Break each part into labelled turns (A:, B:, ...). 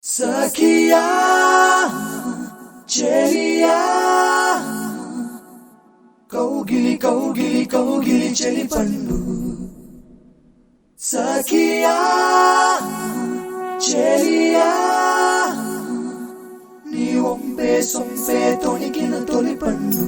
A: సఖియా చెలియా కౌగిలి కౌగిలి కౌగిలి చెలి పండు సఖియా చెలియా నీ ఒంపే సొంపే తొణికిన తొలి పండు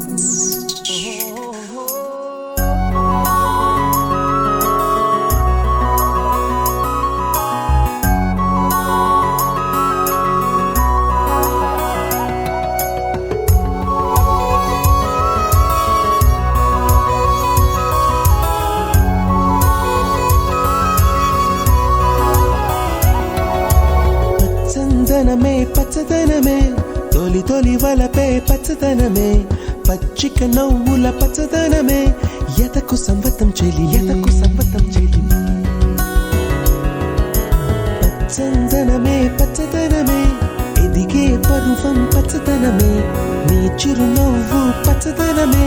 B: పచ్చదనమే పచ్చదనమే తొలి తొలి వలపే పచ్చదనమే పచ్చిక నవ్వుల పచ్చదనమే ఎతకు సంవతం చెలి ఎతకు సంవతం చెలి పచ్చదనమే పచ్చదనమే ఎదిగే పరువం పచ్చదనమే నీ చిరునవ్వు పచ్చదనమే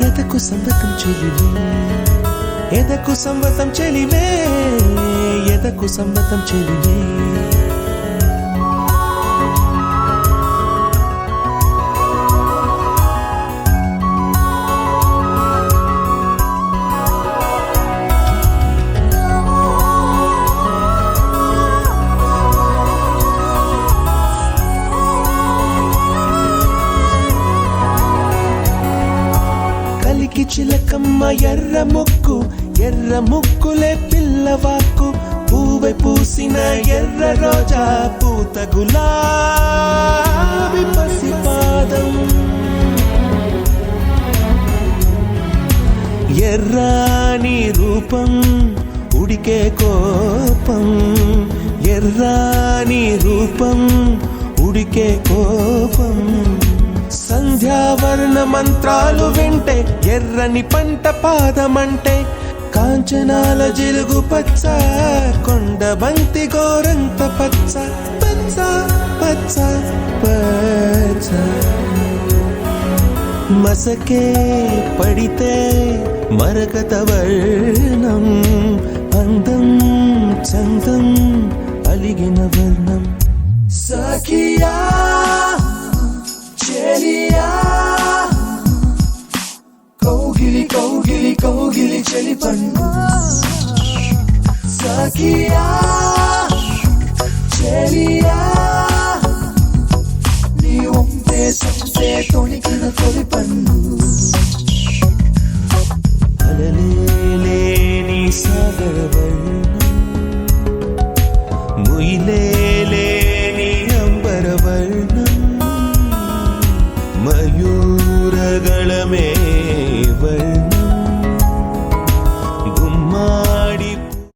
B: ఎతకు సంవతం చెలివే ఎదకు సంవతం చెలివే ఎదకు సంవతం చెలివే కలికి చిలకమ్మ ఎర్ర ముక్కులే పిల్లవాకు పూవై పూసిన ఎర్ర రోజా పూత గులాబీ పసిపాదం ఎర్రాని రూపం ఉడికే కోపం ఎర్రాని రూపం ఉడికే కోపం సంధ్యావర్ణ మంత్రాలు వింటే ఎర్రని పంట పాదమంటే కాంచనాల జిలుగు పచ్చ కొండ బంతి గోరంత పచ్చ పచ్చ పచ్చ పచ్చ మసకే పడితే మరకత వర్ణం అందం చందం అలిగిన వర్ణం
A: సఖియా చెలియా కౌగిలి కౌగిలి కౌగిలి చెలి పండు సఖియా చెలియా నీ ఒంపే సొంపే తొణికిన తొలి పండు
B: అలలేని సాగర వర్ణం ముయిలేని అంబర వర్ణం మయూర